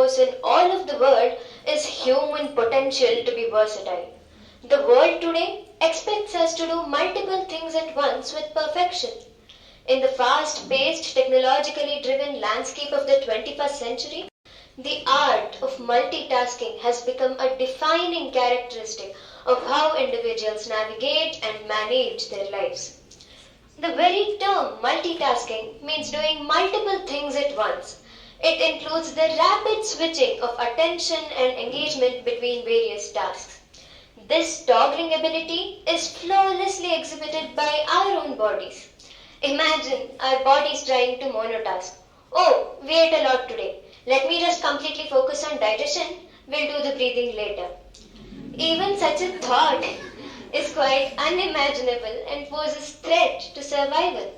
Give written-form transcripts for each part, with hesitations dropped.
force in all of the world is human potential to be versatile. The world today expects us to do multiple things at once with perfection. In the fast-paced, technologically driven landscape of the 21st century, the art of multitasking has become a defining characteristic of how individuals navigate and manage their lives. The very term multitasking means doing multiple things at once. It includes the rapid switching of attention and engagement between various tasks. This toggling ability is flawlessly exhibited by our own bodies. Imagine our bodies trying to monotask. Oh, we ate a lot today. Let me just completely focus on digestion. We'll do the breathing later. Even such a thought is quite unimaginable and poses threat to survival.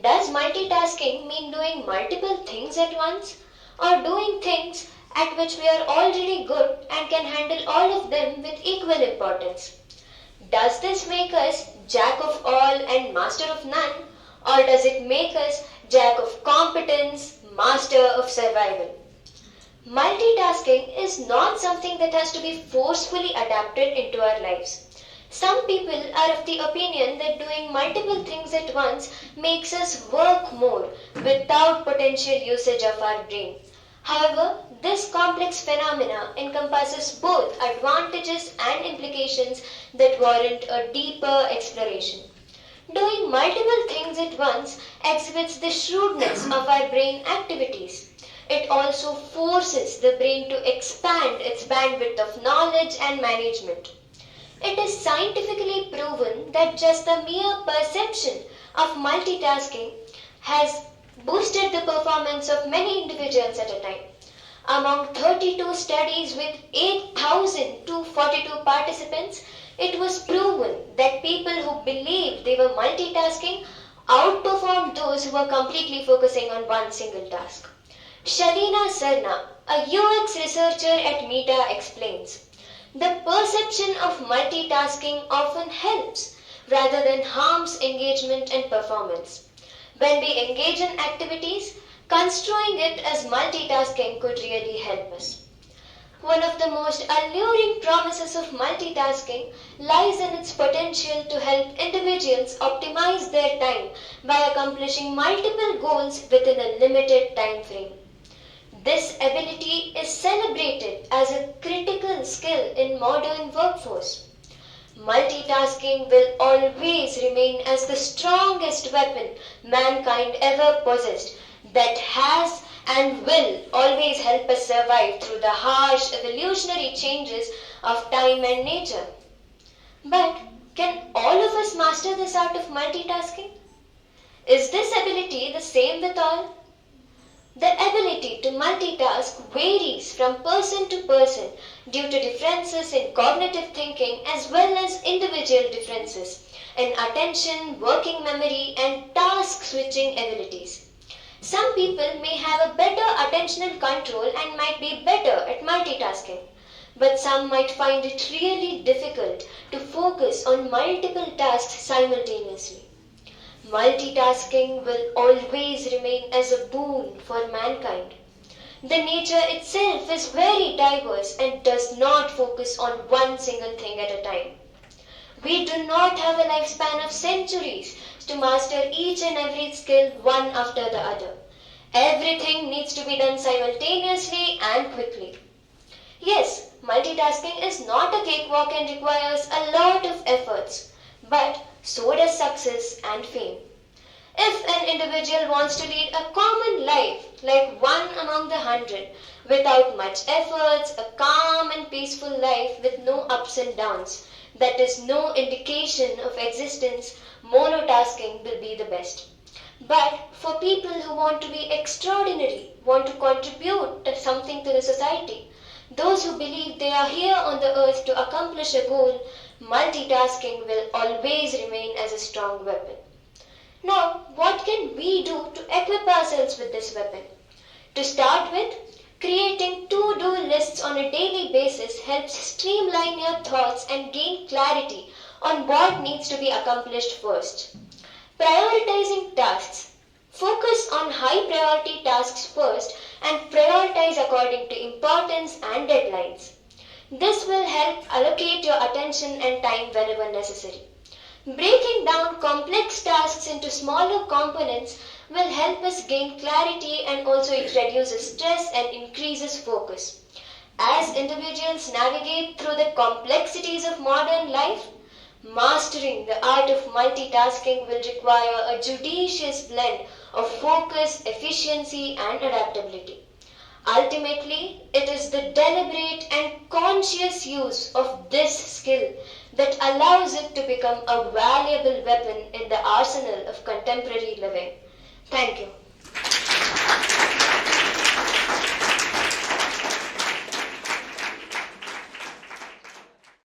Does multitasking mean doing multiple things at once, or doing things at which we are already good and can handle all of them with equal importance? Does this make us jack of all and master of none, or does it make us jack of competence, master of survival? Multitasking is not something that has to be forcefully adapted into our lives. Some people are of the opinion that doing multiple things at once makes us work more without potential usage of our brain. However, this complex phenomena encompasses both advantages and implications that warrant a deeper exploration. Doing multiple things at once exhibits the shrewdness of our brain activities. It also forces the brain to expand its bandwidth of knowledge and management. It is scientifically proven that just the mere perception of multitasking has boosted the performance of many individuals at a time. Among 32 studies with 8,242 participants, it was proven that people who believed they were multitasking outperformed those who were completely focusing on one single task. Shalina Sarna, a UX researcher at Meta, explains, the perception of multitasking often helps rather than harms engagement and performance. When we engage in activities, construing it as multitasking could really help us. One of the most alluring promises of multitasking lies in its potential to help individuals optimize their time by accomplishing multiple goals within a limited time frame. This ability is celebrated as a critical skill in modern workforce. Multitasking will always remain as the strongest weapon mankind ever possessed that has and will always help us survive through the harsh evolutionary changes of time and nature. But can all of us master this art of multitasking? Is this ability the same with all? The ability to multitask varies from person to person due to differences in cognitive thinking as well as individual differences in attention, working memory, and task switching abilities. Some people may have a better attentional control and might be better at multitasking, but some might find it really difficult to focus on multiple tasks simultaneously. Multitasking will always remain as a boon for mankind. The nature itself is very diverse and does not focus on one single thing at a time. We do not have a lifespan of centuries to master each and every skill one after the other. Everything needs to be done simultaneously and quickly. Yes, multitasking is not a cakewalk and requires a lot of efforts, but so does success and fame. If an individual wants to lead a common life like one among the 100, without much efforts, a calm and peaceful life with no ups and downs, that is no indication of existence, monotasking will be the best. But for people who want to be extraordinary, want to contribute something to the society, those who believe they are here on the earth to accomplish a goal, multitasking will always remain as a strong weapon. Now, what can we do to equip ourselves with this weapon? To start with, creating to-do lists on a daily basis helps streamline your thoughts and gain clarity on what needs to be accomplished first. Prioritizing tasks. Focus on high priority tasks first and prioritize according to importance and deadlines. This will help allocate your attention and time whenever necessary. Breaking down complex tasks into smaller components will help us gain clarity, and also it reduces stress and increases focus. As individuals navigate through the complexities of modern life, mastering the art of multitasking will require a judicious blend of focus, efficiency, and adaptability. Ultimately, it is the deliberate and conscious use of this skill that allows it to become a valuable weapon in the arsenal of contemporary living. Thank you.